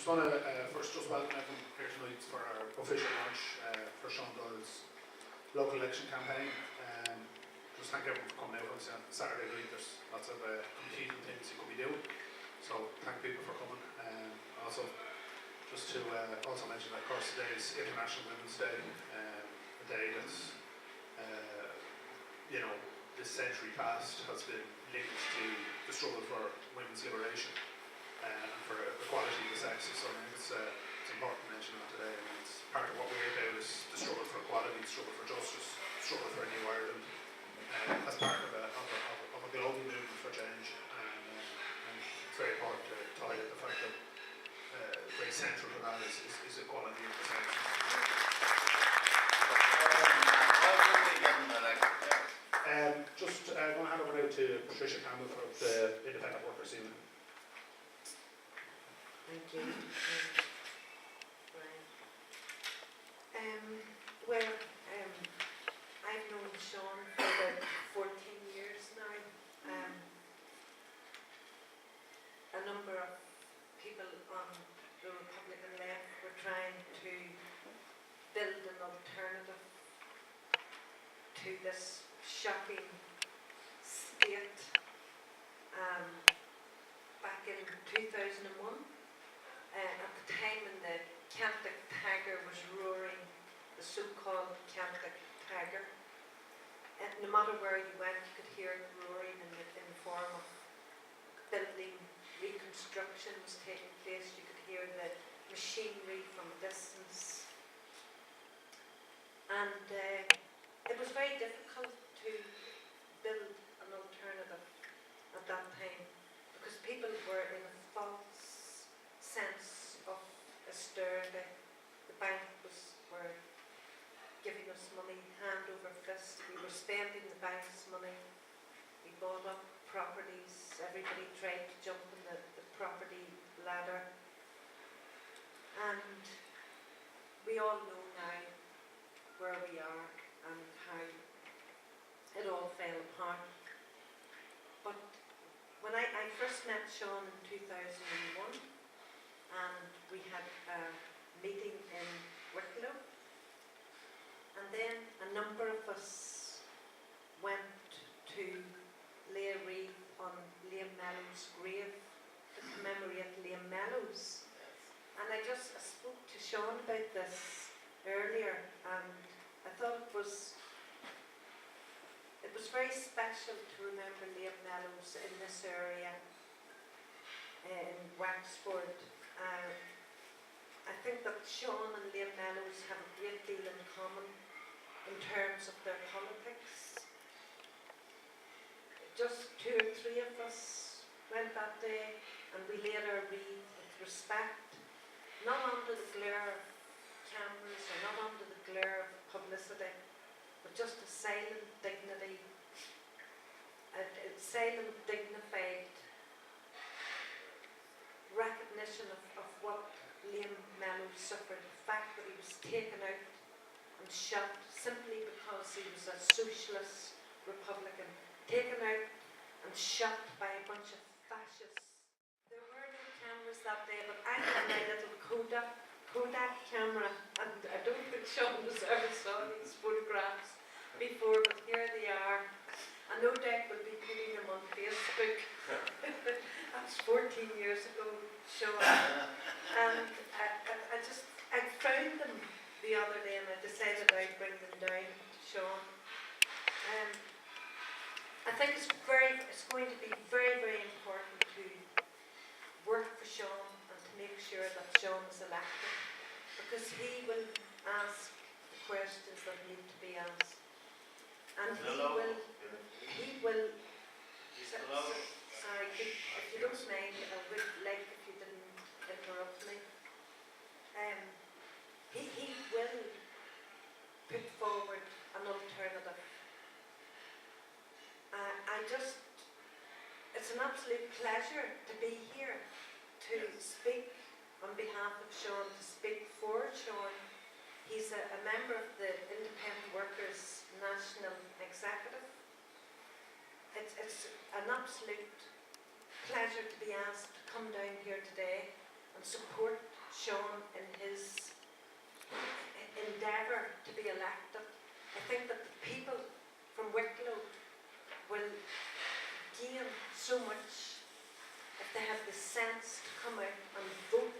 want to first just welcome everyone here tonight for our official launch for Sean Doyle's local election campaign. Just thank everyone for coming out on Saturday night. There's lots of competing things you could be doing, so thank people for coming. Also, just to also mention that, of course, today is International Women's Day, a day that's, this century past has been linked to the struggle for women's liberation and for equality of the sexes. So I think it's important to mention that today. I mean, it's part of what we're about is the struggle for equality, the struggle for justice, the struggle for a new Ireland, as part of a global movement for change. And it's very important to highlight the fact that very central to that is equality of the sexes. Just going to hand over now to Patrica Campbell for the Independent Workers Union. Thank you, Brian. I've known Sean for about 14 years now. A number of people on the Republican left were trying to build an alternative to this shocking state back in 2001. At the time when the Celtic Tiger was roaring, the so-called Celtic Tiger, and no matter where you went, you could hear it roaring in the form of building reconstructions taking place. You could hear the machinery from a distance, and it was very difficult to build an alternative at that time because people were in a false sense of austerity. The bank were giving us money hand over fist. We were spending the bank's money. We bought up properties. Everybody tried to jump on the property ladder. And we all know now where we are and how it all fell apart. But when I first met Sean in 2001, and we had a meeting in Wicklow, and then a number of us went to lay a wreath on Liam Mellow's grave to commemorate Liam Mellow's. And I spoke to Sean about this earlier, and I thought it was very special to remember Liam Mellow's in this area in Wexford. I think that Sean and Liam Mellow's have a great deal in common in terms of their politics. Just 2 or 3 of us went that day and we laid our wreath with respect, not under the glare of cameras or not under the glare of publicity, but just a silent dignity, a silent, dignified recognition of what Liam Mellow suffered, the fact that he was taken out and shot simply because he was a socialist Republican, taken out and shot by a bunch of fascists. There were no cameras that day, but I had my little Kodak camera, and I don't think Sean was ever saw these photographs before, but here they are. And no doubt we'll be putting them on Facebook. That's 14 years ago, Sean. And I found them the other day and I decided I'd bring them down to Sean. I think it's going to be very, very important to work for Sean and to make sure that Sean is elected, because he will ask the questions that need to be asked. And he will sorry, if you don't mind, I would like if you didn't interrupt me. He will put forward an alternative. It's an absolute pleasure to be here to speak on behalf of Sean, to speak for Sean. He's a member of the Independent Workers National Executive. It's an absolute pleasure to be asked to come down here today and support Sean in his endeavour to be elected. I think that the people from Wicklow will gain so much if they have the sense to come out and vote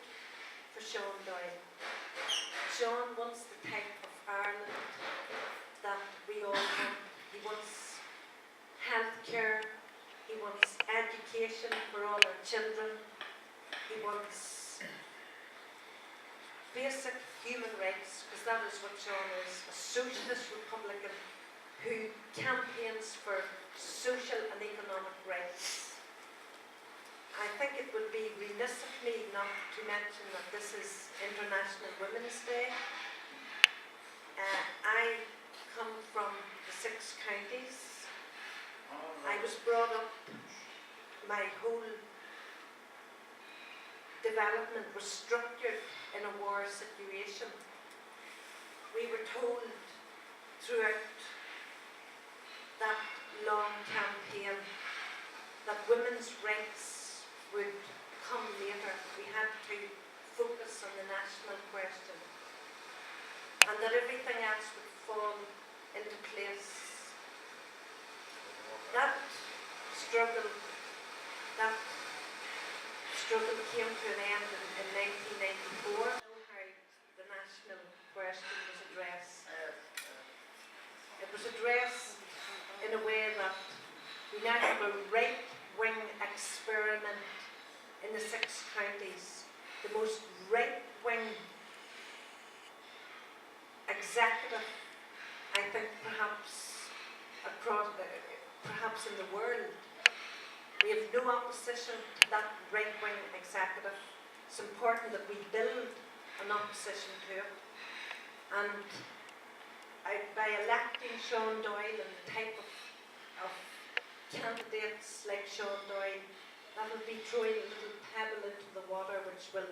for Sean Doyle. Sean wants the type of Ireland that we all want. He wants healthcare, he wants education for all our children, he wants basic human rights, because that is what Sean is, a socialist Republican who campaigns for social and economic rights. I think it would be remiss of me not to mention that this is International Women's Day. I come from the 6 counties. I was brought up, my whole development was structured in a war situation. We were told throughout that long campaign that women's rights would come later. We had to focus on the national question, and that everything else would fall into place. That struggle came to an end in 1994. How the national question was addressed. It was addressed in a way that we now have a right-wing experiment in the 6 counties. The most right-wing executive, I think, perhaps in the world. We have no opposition to that right-wing executive. It's important that we build an opposition to it. And by electing Sean Doyle and the type of candidates like Sean Doyle, that will be throwing a little pebble into the water which will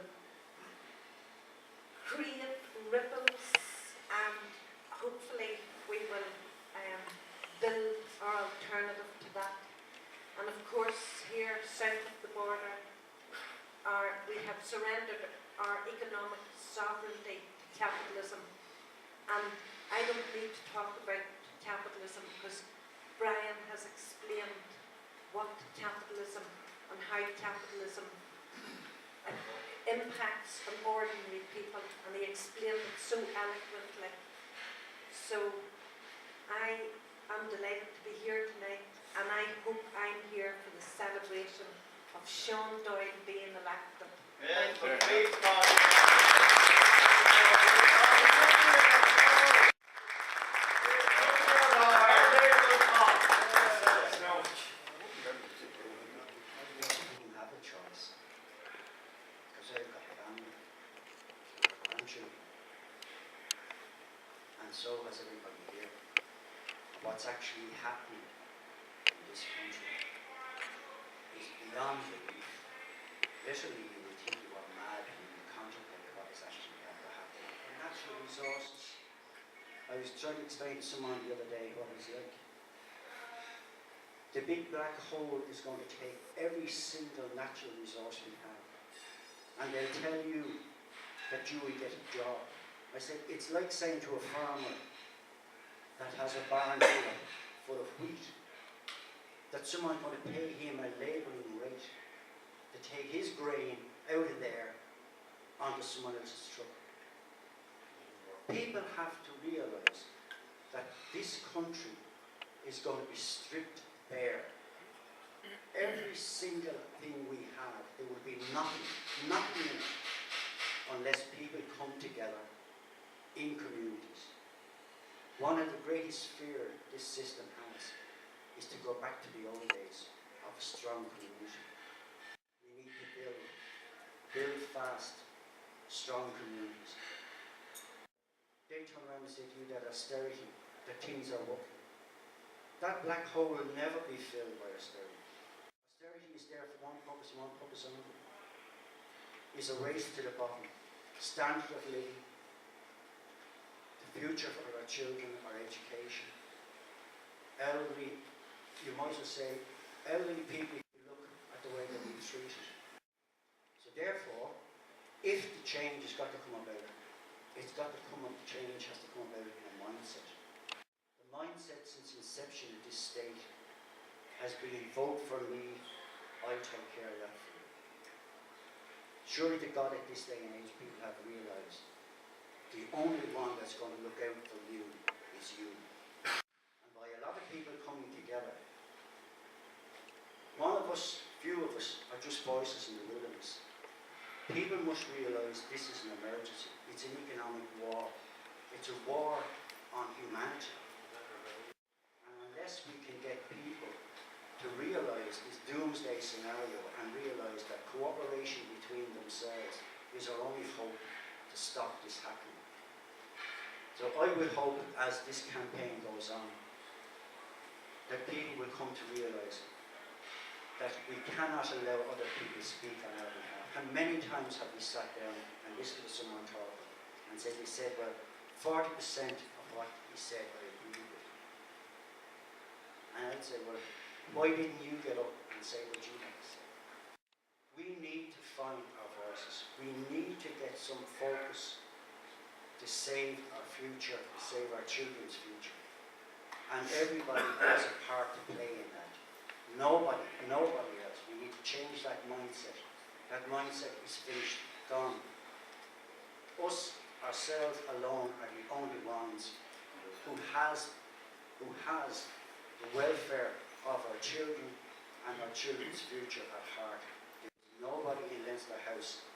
create ripples, and hopefully we will build our alternative to that. And of course, here south of the border, we have surrendered our economic sovereignty to capitalism. And I don't need to talk about capitalism because Brian has explained what capitalism and how capitalism impacts on ordinary people, and he explained it so eloquently. So I am delighted to be here tonight, and I hope I'm here for the celebration of Sean Doyle being elected. Yes, and so has everybody here. What's actually happening in this country is beyond belief. Literally, you would think you are mad when you contemplate what is actually ever happening. And natural resources. I was trying to explain to someone the other day what it's like. The big black hole is going to take every single natural resource we have, and they'll tell you that you will get a job. I said, it's like saying to a farmer that has a barn full of wheat that someone's going to pay him a labouring rate to take his grain out of there onto someone else's truck. People have to realise that this country is going to be stripped bare. Every single thing we have, there will be nothing in it, unless people come together in communities. One of the greatest fear this system has is to go back to the old days of a strong community. We need to build fast, strong communities. They turn around and say to you that austerity, that things are working. That black hole will never be filled by austerity. Austerity is there for one purpose only. It's a race to the bottom. Standard of living, the future for our children, our education. Elderly, you might as well say, elderly people, you look at the way they're being treated. So therefore, if the change has got to come about, it's got to come up, change has to come about in a mindset. The mindset since inception of this state has been vote for me, I'll take care of that for you. Surely to God at this day and age people have realised the only one that's going to look out for you is you. And by a lot of people coming together, one of us, few of us, are just voices in the wilderness. People must realise this is an emergency. It's an economic war. It's a war on humanity. And unless we can get people to realise this doomsday scenario and realise that cooperation between themselves is our only hope to stop this happening. So I would hope as this campaign goes on that people will come to realise that we cannot allow other people to speak on our behalf. And many times have we sat down and listened to someone talk and said, well, 40% of what he said I agree with. And I'd say, well, why didn't you get up and say what you had to say? We need to find our voices. We need to get some focus to save our future, to save our children's future. And everybody has a part to play in that. Nobody else. We need to change that mindset. That mindset is finished, gone. Us, ourselves alone, are the only ones who has the welfare of our children and our children's future at heart. There's nobody in Leinster House